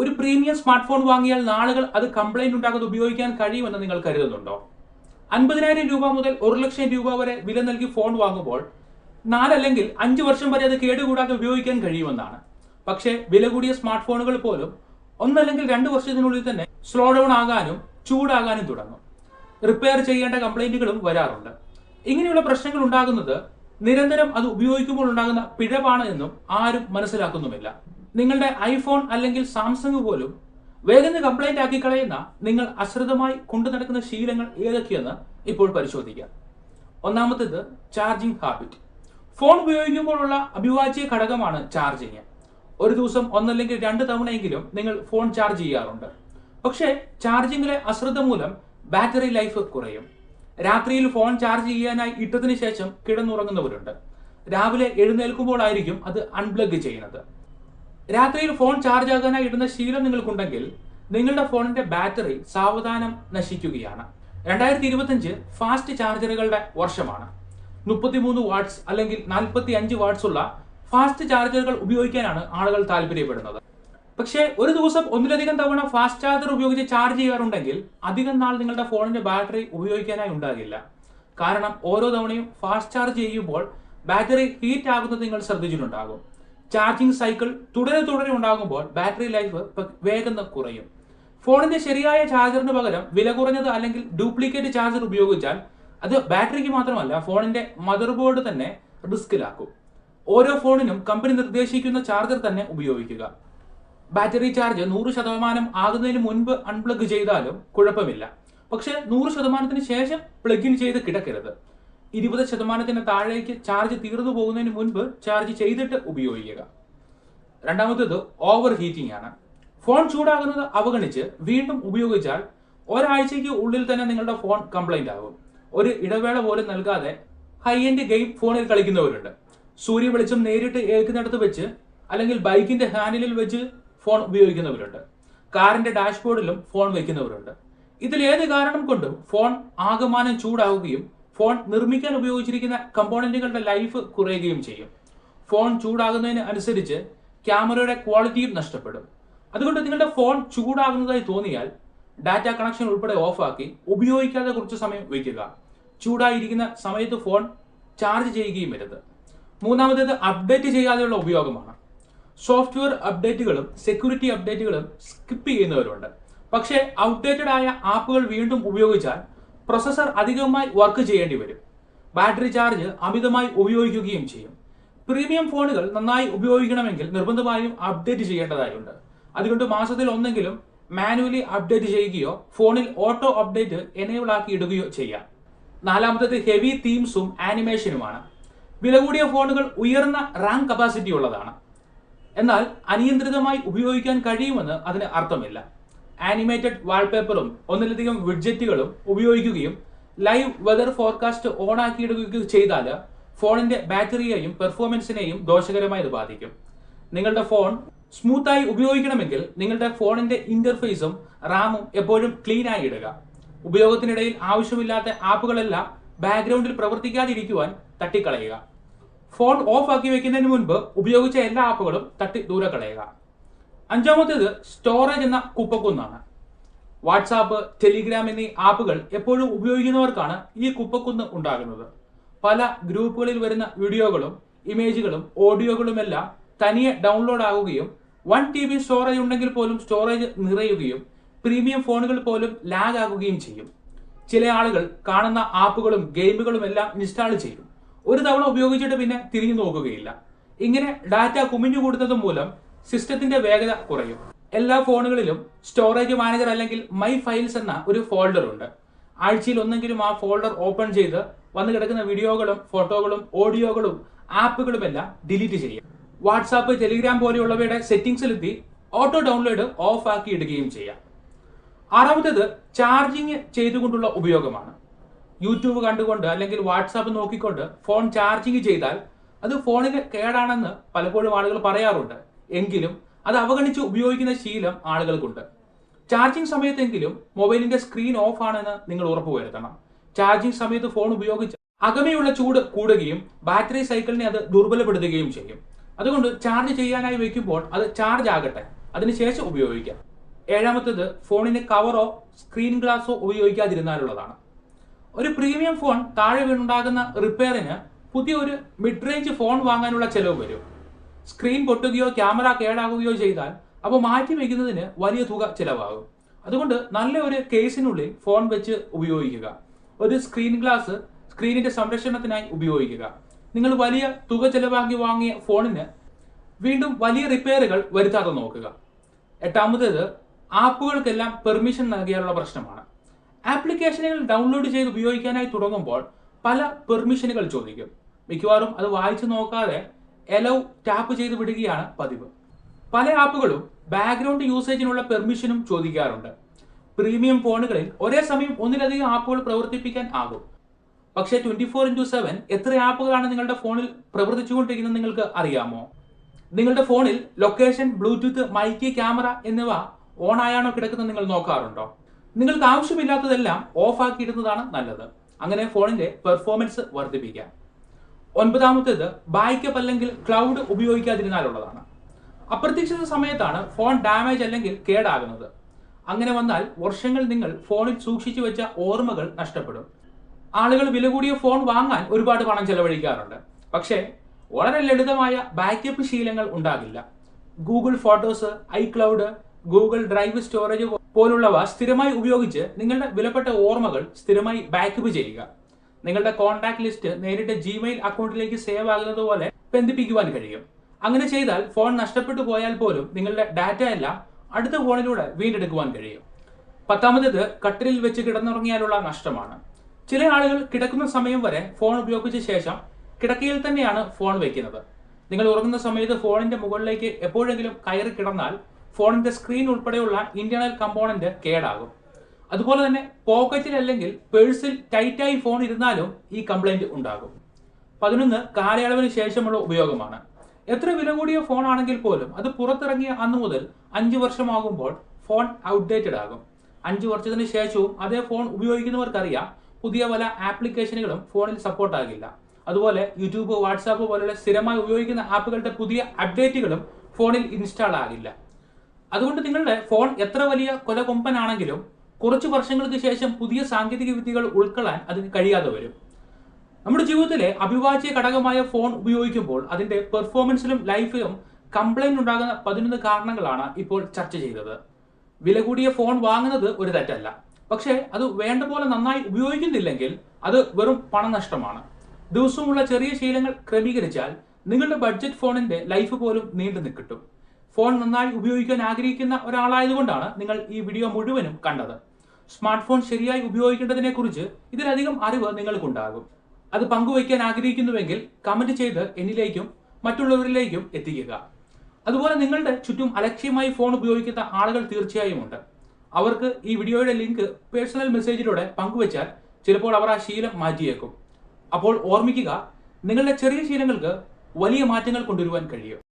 ഒരു premium smart phone വാങ്ങിയാൽ നാളുകൾ അത് കംപ്ലൈന്റ് ഉണ്ടാകാതെ ഉപയോഗിക്കാൻ കഴിയുമെന്ന് നിങ്ങൾ കരുതുന്നുണ്ടോ? 50,000 രൂപ മുതൽ 1,00,000 രൂപ വരെ വില നൽകി ഫോൺ വാങ്ങുമ്പോൾ 4 അല്ലെങ്കിൽ 5 വർഷം വരെ അത് കേടുകൂടാതെ ഉപയോഗിക്കാൻ കഴിയുമെന്നാണ്. പക്ഷേ വില കൂടിയ സ്മാർട്ട് ഫോണുകൾ പോലും 1 അല്ലെങ്കിൽ 2 വർഷത്തിനുള്ളിൽ തന്നെ സ്ലോ ഡൗൺ ആകാനും ചൂടാകാനും തുടങ്ങും. റിപ്പയർ ചെയ്യേണ്ട കംപ്ലൈന്റുകളും വരാറുണ്ട്. ഇങ്ങനെയുള്ള പ്രശ്നങ്ങൾ ഉണ്ടാകുന്നത് നിരന്തരം അത് ഉപയോഗിക്കുമ്പോൾ ഉണ്ടാകുന്ന പിഴവാണ് എന്നും ആരും മനസ്സിലാക്കുന്നുമില്ല. നിങ്ങളുടെ ഐഫോൺ അല്ലെങ്കിൽ സാംസങ് പോലും വേഗം കംപ്ലൈന്റ് ആക്കി കളയുന്ന നിങ്ങൾ അശ്രദ്ധമായി കൊണ്ടു നടക്കുന്ന ശീലങ്ങൾ ഏതൊക്കെയെന്ന് ഇപ്പോൾ പരിശോധിക്കാം. ഒന്നാമത്തേത് ചാർജിംഗ് ഹാബിറ്റ്. ഫോൺ ഉപയോഗിക്കുമ്പോഴുള്ള അവിഭാജ്യ ഘടകമാണ് ചാർജിങ്. ഒരു ദിവസം 1 അല്ലെങ്കിൽ 2 തവണയെങ്കിലും നിങ്ങൾ ഫോൺ ചാർജ് ചെയ്യാറുണ്ട്. പക്ഷേ ചാർജിങ്ങിലെ അശ്രദ്ധ മൂലം ബാറ്ററി ലൈഫ് കുറയും. രാത്രിയിൽ ഫോൺ ചാർജ് ചെയ്യാനായി ഇട്ടതിന് ശേഷം കിടന്നുറങ്ങുന്നവരുണ്ട്. രാവിലെ എഴുന്നേൽക്കുമ്പോഴായിരിക്കും അത് അൺപ്ലഗ് ചെയ്യുന്നത്. രാത്രിയിൽ ഫോൺ ചാർജ് ആകാനായി ഇടുന്ന ശീലം നിങ്ങൾക്കുണ്ടെങ്കിൽ നിങ്ങളുടെ ഫോണിന്റെ ബാറ്ററി സാവധാനം നശിക്കുകയാണ്. 2025 ഫാസ്റ്റ് ചാർജറുകളുടെ വർഷമാണ്. 33 വാട്ട്സ് അല്ലെങ്കിൽ 45 വാട്ട്സ് ഉള്ള ഫാസ്റ്റ് ചാർജറുകൾ ഉപയോഗിക്കാനാണ് ആളുകൾ താല്പര്യപ്പെടുന്നത്. പക്ഷേ ഒരു ദിവസം ഒന്നിലധികം തവണ ഫാസ്റ്റ് ചാർജർ ഉപയോഗിച്ച് ചാർജ് ചെയ്യാറുണ്ടെങ്കിൽ അധികം നാൾ നിങ്ങളുടെ ഫോണിന്റെ ബാറ്ററി ഉപയോഗിക്കാനായി ഉണ്ടാകില്ല. കാരണം ഓരോ തവണയും ഫാസ്റ്റ് ചാർജ് ചെയ്യുമ്പോൾ ബാറ്ററി ഹീറ്റ് ആകുന്നത് നിങ്ങൾ ശ്രദ്ധിച്ചിട്ടുണ്ടാകും. ചാർജിംഗ് സൈക്കിൾ തുടരെ ഉണ്ടാകുമ്പോൾ ബാറ്ററി ലൈഫ് വേഗം കുറയും. ഫോണിന്റെ ശരിയായ ചാർജറിന് പകരം വില കുറഞ്ഞത് അല്ലെങ്കിൽ ഡ്യൂപ്ലിക്കേറ്റ് ചാർജർ ഉപയോഗിച്ചാൽ അത് ബാറ്ററിക്ക് മാത്രമല്ല ഫോണിന്റെ മദർ ബോർഡ് തന്നെ റിസ്കിലാക്കും. ഓരോ ഫോണിനും കമ്പനി നിർദ്ദേശിക്കുന്ന ചാർജർ തന്നെ ഉപയോഗിക്കുക. ബാറ്ററി ചാർജ് 100% ആകുന്നതിന് മുൻപ് അൺപ്ലഗ് ചെയ്താലും കുഴപ്പമില്ല. പക്ഷേ 100%ന് ശേഷം പ്ലഗ് ഇൻ ചെയ്ത് കിടക്കരുത്. 20% താഴേക്ക് ചാർജ് തീർന്നു പോകുന്നതിന് മുൻപ് ചാർജ് ചെയ്തിട്ട് ഉപയോഗിക്കുക. രണ്ടാമത്തേത് ഓവർ ഹീറ്റിംഗ് ആണ്. ഫോൺ ചൂടാകുന്നത് അവഗണിച്ച് വീണ്ടും ഉപയോഗിച്ചാൽ ഒരാഴ്ചയ്ക്ക് ഉള്ളിൽ തന്നെ നിങ്ങളുടെ ഫോൺ കംപ്ലൈന്റ് ആകും. ഒരു ഇടവേള പോലും നൽകാതെ ഹൈ എൻഡ് ഗെയിം ഫോണിൽ കളിക്കുന്നവരുണ്ട്. സൂര്യ വെളിച്ചം നേരിട്ട് ഏൽക്കുന്നിടത്ത് വെച്ച് അല്ലെങ്കിൽ ബൈക്കിന്റെ ഹാൻഡിലിൽ വെച്ച് ഫോൺ ഉപയോഗിക്കുന്നവരുണ്ട്. കാറിന്റെ ഡാഷ്ബോർഡിലും ഫോൺ വയ്ക്കുന്നവരുണ്ട്. ഇതിൽ ഏത് കാരണം കൊണ്ടും ഫോൺ ആകമാനം ചൂടാവുകയും ഫോൺ നിർമ്മിക്കാൻ ഉപയോഗിച്ചിരിക്കുന്ന കമ്പോണന്റുകളുടെ ലൈഫ് കുറയുകയും ചെയ്യും. ഫോൺ ചൂടാകുന്നതിന് അനുസരിച്ച് ക്യാമറയുടെ ക്വാളിറ്റിയും നഷ്ടപ്പെടും. അതുകൊണ്ട് നിങ്ങളുടെ ഫോൺ ചൂടാകുന്നതായി തോന്നിയാൽ ഡാറ്റ കണക്ഷൻ ഉൾപ്പെടെ ഓഫാക്കി ഉപയോഗിക്കാതെ കുറച്ച് സമയം വയ്ക്കുക. ചൂടായിരിക്കുന്ന സമയത്ത് ഫോൺ ചാർജ് ചെയ്യുകയും വരുത്. മൂന്നാമത്തേത് അപ്ഡേറ്റ് ചെയ്യാതെയുള്ള ഉപയോഗമാണ്. സോഫ്റ്റ്വെയർ അപ്ഡേറ്റുകളും സെക്യൂരിറ്റി അപ്ഡേറ്റുകളും സ്കിപ്പ് ചെയ്യുന്നവരുണ്ട്. പക്ഷേ ഔട്ട്ഡേറ്റഡ് ആയ ആപ്പുകൾ വീണ്ടും ഉപയോഗിച്ചാൽ പ്രൊസസർ അധികമായി വർക്ക് ചെയ്യേണ്ടി വരും. ബാറ്ററി ചാർജ് അമിതമായി ഉപയോഗിക്കുകയും ചെയ്യും. പ്രീമിയം ഫോണുകൾ നന്നായി ഉപയോഗിക്കണമെങ്കിൽ നിർബന്ധമായും അപ്ഡേറ്റ് ചെയ്യേണ്ടതായുണ്ട്. അതുകൊണ്ട് മാസത്തിൽ ഒന്നെങ്കിലും മാനുവലി അപ്ഡേറ്റ് ചെയ്യുകയോ ഫോണിൽ ഓട്ടോ അപ്ഡേറ്റ് എനേബിൾ ആക്കി ഇടുകയോ ചെയ്യാം. നാലാമത്തേത് ഹെവി തീംസും ആനിമേഷനുമാണ്. വില കൂടിയ ഫോണുകൾ ഉയർന്ന റാം കപ്പാസിറ്റി ഉള്ളതാണ്. എന്നാൽ അനിയന്ത്രിതമായി ഉപയോഗിക്കാൻ കഴിയുമെന്ന് അതിന് അർത്ഥമില്ല. ആനിമേറ്റഡ് വാൾപേപ്പറും ഒന്നിലധികം വിഡ്ജറ്റുകളും ഉപയോഗിക്കുകയും ലൈവ് വെതർ ഫോർകാസ്റ്റ് ഓൺ ആക്കിയിടുകയും ചെയ്താൽ ഫോണിന്റെ ബാറ്ററിയെയും പെർഫോമൻസിനെയും ദോഷകരമായി ബാധിക്കും. നിങ്ങളുടെ ഫോൺ സ്മൂത്തായി ഉപയോഗിക്കണമെങ്കിൽ നിങ്ങളുടെ ഫോണിന്റെ ഇന്റർഫേസും റാമും എപ്പോഴും ക്ലീൻ ആയി ഇടുക. ഉപയോഗത്തിനിടയിൽ ആവശ്യമില്ലാത്ത ആപ്പുകളെല്ലാം ബാക്ക്ഗ്രൗണ്ടിൽ പ്രവർത്തിക്കാതിരിക്കുവാൻ തട്ടിക്കളയുക. ഫോൺ ഓഫ് ആക്കി വെക്കുന്നതിന് മുൻപ് ഉപയോഗിച്ച എല്ലാ ആപ്പുകളും തട്ടി ദൂരെ കളയുക. അഞ്ചാമത്തേത് സ്റ്റോറേജ് എന്ന കുപ്പക്കുന്നാണ്. വാട്സാപ്പ്, ടെലിഗ്രാം എന്നീ ആപ്പുകൾ എപ്പോഴും ഉപയോഗിക്കുന്നവർക്കാണ് ഈ കുപ്പക്കുന്ന് ഉണ്ടാകുന്നത്. പല ഗ്രൂപ്പുകളിൽ വരുന്ന വീഡിയോകളും ഇമേജുകളും ഓഡിയോകളുമെല്ലാം തനിയെ ഡൗൺലോഡ് ആവുകയും 1 TB സ്റ്റോറേജ് ഉണ്ടെങ്കിൽ പോലും സ്റ്റോറേജ് നിറയുകയും പ്രീമിയം ഫോണുകൾ പോലും ലാഗ് ആകുകയും ചെയ്യും. ചില ആളുകൾ കാണുന്ന ആപ്പുകളും ഗെയിമുകളും എല്ലാം ഇൻസ്റ്റാൾ ചെയ്യും. ഒരു തവണ ഉപയോഗിച്ചിട്ട് പിന്നെ തിരിഞ്ഞു നോക്കുകയില്ല. ഇങ്ങനെ ഡാറ്റ കുമിഞ്ഞുകൂടുന്നത് മൂലം സിസ്റ്റത്തിന്റെ വേഗത കുറയും. എല്ലാ ഫോണുകളിലും സ്റ്റോറേജ് മാനേജർ അല്ലെങ്കിൽ മൈ ഫയൽസ് എന്ന ഒരു ഫോൾഡർ ഉണ്ട്. ആഴ്ചയിൽ ഒന്നെങ്കിലും ആ ഫോൾഡർ ഓപ്പൺ ചെയ്ത് വന്നു കിടക്കുന്ന വീഡിയോകളും ഫോട്ടോകളും ഓഡിയോകളും ആപ്പുകളും എല്ലാം ഡിലീറ്റ് ചെയ്യും. വാട്സാപ്പ്, ടെലിഗ്രാം പോലെയുള്ളവയുടെ സെറ്റിംഗ്സിലെത്തി ഓട്ടോ ഡൗൺലോഡ് ഓഫ് ആക്കി ഇടുകയും ചെയ്യാം. ആറാമത്തേത് ചാർജിങ് ചെയ്തുകൊണ്ടുള്ള ഉപയോഗമാണ്. യൂട്യൂബ് കണ്ടുകൊണ്ട് അല്ലെങ്കിൽ വാട്സാപ്പ് നോക്കിക്കൊണ്ട് ഫോൺ ചാർജിങ് ചെയ്താൽ അത് ഫോണിന് കേടാണെന്ന് പലപ്പോഴും ആളുകൾ പറയാറുണ്ട്. എങ്കിലും അത് അവഗണിച്ച് ഉപയോഗിക്കുന്ന ശീലം ആളുകൾക്കുണ്ട്. ചാർജിങ് സമയത്തെങ്കിലും മൊബൈലിന്റെ സ്ക്രീൻ ഓഫ് ആണെന്ന് നിങ്ങൾ ഉറപ്പുവരുത്തണം. ചാർജിങ് സമയത്ത് ഫോൺ ഉപയോഗിച്ച് അകമയുള്ള ചൂട് കൂടുകയും ബാറ്ററി സൈക്കിളിനെ അത് ദുർബലപ്പെടുത്തുകയും ചെയ്യും. അതുകൊണ്ട് ചാർജ് ചെയ്യാനായി വെക്കുമ്പോൾ അത് ചാർജ് ആകട്ടെ. അതിനുശേഷം ഉപയോഗിക്കാം. ഏഴാമത്തേത് ഫോണിന് കവറോ സ്ക്രീൻ ഗ്ലാസോ ഉപയോഗിക്കാതിരുന്നാലുള്ളതാണ്. ഒരു പ്രീമിയം ഫോൺ താഴെ വീണുണ്ടാകുന്ന റിപ്പയറിന് പുതിയ ഒരു മിഡ് റേഞ്ച് ഫോൺ വാങ്ങാനുള്ള ചെലവ് വരും. സ്ക്രീൻ പൊട്ടുകയോ ക്യാമറ കേടാകുകയോ ചെയ്താൽ അവ മാറ്റി വയ്ക്കുന്നതിന് വലിയ തുക ചിലവാകും. അതുകൊണ്ട് നല്ല ഒരു കേസിനുള്ളിൽ ഫോൺ വെച്ച് ഉപയോഗിക്കുക. ഒരു സ്ക്രീൻ ഗ്ലാസ് സ്ക്രീനിന്റെ സംരക്ഷണത്തിനായി ഉപയോഗിക്കുക. നിങ്ങൾ വലിയ തുക ചെലവാക്കി വാങ്ങിയ ഫോണിന് വീണ്ടും വലിയ റിപ്പയറുകൾ വരുത്താതെ നോക്കുക. എട്ടാമത്തേത് ആപ്പുകൾക്കെല്ലാം പെർമിഷൻ നൽകിയാലുള്ള പ്രശ്നമാണ്. ആപ്ലിക്കേഷനുകൾ ഡൗൺലോഡ് ചെയ്ത് ഉപയോഗിക്കാനായി തുടങ്ങുമ്പോൾ പല പെർമിഷനുകൾ ചോദിക്കും. മിക്കവാറും അത് വായിച്ചു നോക്കാതെ എലോ ടാപ്പ് ചെയ്ത് വിടുകയാണ് പതിവ്. പല ആപ്പുകളും ബാക്ക്ഗ്രൗണ്ട് യൂസേജിനുള്ള പെർമിഷനും ചോദിക്കാറുണ്ട്. പ്രീമിയം ഫോണുകളിൽ ഒരേ സമയം ഒന്നിലധികം ആപ്പുകൾ പ്രവർത്തിപ്പിക്കാൻ ആകും. പക്ഷേ 24/7 എത്ര ആപ്പുകളാണ് നിങ്ങളുടെ ഫോണിൽ പ്രവർത്തിച്ചുകൊണ്ടിരിക്കുന്നത് നിങ്ങൾക്ക് അറിയാമോ? നിങ്ങളുടെ ഫോണിൽ ലൊക്കേഷൻ, ബ്ലൂടൂത്ത്, മൈക്ക്, ക്യാമറ എന്നിവ ഓൺ ആയാണോ കിടക്കുന്നത് നിങ്ങൾ നോക്കാറുണ്ടോ? നിങ്ങൾക്ക് ആവശ്യമില്ലാത്തതെല്ലാം ഓഫ് ആക്കിയിടുന്നതാണ് നല്ലത്. അങ്ങനെ ഫോണിന്റെ പെർഫോമൻസ് വർദ്ധിപ്പിക്കാം. ഒൻപതാമത്തേത് ബാക്കപ്പ് അല്ലെങ്കിൽ ക്ലൗഡ് ഉപയോഗിക്കാതിരുന്നാലുള്ളതാണ്. അപ്രതീക്ഷിത സമയത്താണ് ഫോൺ ഡാമേജ് അല്ലെങ്കിൽ കേടാകുന്നത്. അങ്ങനെ വന്നാൽ വർഷങ്ങൾ നിങ്ങൾ ഫോണിൽ സൂക്ഷിച്ചു വെച്ച ഓർമ്മകൾ നഷ്ടപ്പെടും. ആളുകൾ വില കൂടിയ ഫോൺ വാങ്ങാൻ ഒരുപാട് പണം ചെലവഴിക്കാറുണ്ട്. പക്ഷേ വളരെ ലളിതമായ ബാക്കപ്പ് ശീലങ്ങൾ ഉണ്ടാകില്ല. Google photos, iCloud, Google drive storage പോലുള്ളവ സ്ഥിരമായി ഉപയോഗിച്ച് നിങ്ങളുടെ വിലപ്പെട്ട ഓർമ്മകൾ സ്ഥിരമായി ബാക്കപ്പ് ചെയ്യുക. നിങ്ങളുടെ കോൺടാക്ട് ലിസ്റ്റ് നേരിട്ട് ജിമെയിൽ അക്കൗണ്ടിലേക്ക് സേവ് ആകുന്നത് പോലെ ബന്ധിപ്പിക്കുവാൻ കഴിയും. അങ്ങനെ ചെയ്താൽ ഫോൺ നഷ്ടപ്പെട്ടു പോയാൽ പോലും നിങ്ങളുടെ ഡാറ്റ എല്ലാം അടുത്ത ഫോണിലൂടെ വീണ്ടെടുക്കുവാൻ കഴിയും. പത്താമത്തേത് കട്ടിലിൽ വെച്ച് കിടന്നുറങ്ങിയാലുള്ള നഷ്ടമാണ്. ചില ആളുകൾ കിടക്കുന്ന സമയം വരെ ഫോൺ ഉപയോഗിച്ച ശേഷം കിടക്കയിൽ തന്നെയാണ് ഫോൺ വയ്ക്കുന്നത്. നിങ്ങൾ ഉറങ്ങുന്ന സമയത്ത് ഫോണിന്റെ മുകളിലേക്ക് എപ്പോഴെങ്കിലും കയറി കിടന്നാൽ ഫോണിന്റെ സ്ക്രീൻ ഉൾപ്പെടെയുള്ള ഇന്റേണൽ കമ്പോണന്റ് കേടാകും. അതുപോലെ തന്നെ പോക്കറ്റിൽ അല്ലെങ്കിൽ പേഴ്സിൽ ടൈറ്റായി ഫോൺ ഇരുന്നാലും ഈ കംപ്ലൈന്റ് ഉണ്ടാകും. 11 കാലയളവിന് ശേഷമുള്ള ഉപയോഗമാണ്. എത്ര വില കൂടിയ ഫോൺ ആണെങ്കിൽ പോലും അത് പുറത്തിറങ്ങിയ അന്നു മുതൽ 5 വർഷമാകുമ്പോൾ ഫോൺ ഔട്ട്ഡേറ്റഡ് ആകും. 5 വർഷത്തിന് ശേഷവും അതേ ഫോൺ ഉപയോഗിക്കുന്നവർക്കറിയാം പുതിയ പല ആപ്ലിക്കേഷനുകളും ഫോണിൽ സപ്പോർട്ട് ആകില്ല. അതുപോലെ യൂട്യൂബ്, വാട്സാപ്പ് പോലുള്ള സ്ഥിരമായി ഉപയോഗിക്കുന്ന ആപ്പുകളുടെ പുതിയ അപ്ഡേറ്റുകളും ഫോണിൽ ഇൻസ്റ്റാൾ ആകില്ല. അതുകൊണ്ട് നിങ്ങളുടെ ഫോൺ എത്ര വലിയ കൊലകൊമ്പനാണെങ്കിലും കുറച്ച് വർഷങ്ങൾക്ക് ശേഷം പുതിയ സാങ്കേതിക വിദ്യകൾ ഉൾക്കൊള്ളാൻ അതിന് കഴിയാതെ വരും. നമ്മുടെ ജീവിതത്തിലെ അവിഭാജ്യ ഘടകമായ ഫോൺ ഉപയോഗിക്കുമ്പോൾ അതിന്റെ പെർഫോമൻസിലും ലൈഫിലും കംപ്ലൈന്റ് ഉണ്ടാകുന്ന 11 കാരണങ്ങളാണ് ഇപ്പോൾ ചർച്ച ചെയ്തത്. വില കൂടിയ ഫോൺ വാങ്ങുന്നത് ഒരു തെറ്റല്ല. പക്ഷേ അത് വേണ്ട പോലെ നന്നായി ഉപയോഗിക്കുന്നില്ലെങ്കിൽ അത് വെറും പണനഷ്ടമാണ്. ദിവസവുമുള്ള ചെറിയ ശീലങ്ങൾ ക്രമീകരിച്ചാൽ നിങ്ങളുടെ ബഡ്ജറ്റ് ഫോണിന്റെ ലൈഫ് പോലും നീണ്ടു നിൽക്കിട്ടും. ഫോൺ നന്നായി ഉപയോഗിക്കാൻ ആഗ്രഹിക്കുന്ന ഒരാളായതുകൊണ്ടാണ് നിങ്ങൾ ഈ വീഡിയോ മുഴുവനും കണ്ടത്. സ്മാർട്ട് ഫോൺ ശരിയായി ഉപയോഗിക്കേണ്ടതിനെ കുറിച്ച് ഇതിലധികം അറിവ് നിങ്ങൾക്കുണ്ടാകും. അത് പങ്കുവയ്ക്കാൻ ആഗ്രഹിക്കുന്നുവെങ്കിൽ കമന്റ് ചെയ്ത് എന്നിലേക്കും മറ്റുള്ളവരിലേക്കും എത്തിക്കുക. അതുപോലെ നിങ്ങളുടെ ചുറ്റും അലക്ഷ്യമായി ഫോൺ ഉപയോഗിക്കുന്ന ആളുകൾ തീർച്ചയായും ഉണ്ട്. അവർക്ക് ഈ വീഡിയോയുടെ ലിങ്ക് പേഴ്സണൽ മെസ്സേജിലൂടെ പങ്കുവച്ചാൽ ചിലപ്പോൾ അവർ ആ ശീലം മാറ്റിയേക്കും. അപ്പോൾ ഓർമ്മിക്കുക, നിങ്ങളുടെ ചെറിയ ശീലങ്ങൾക്ക് വലിയ മാറ്റങ്ങൾ കൊണ്ടുവരുവാൻ കഴിയും.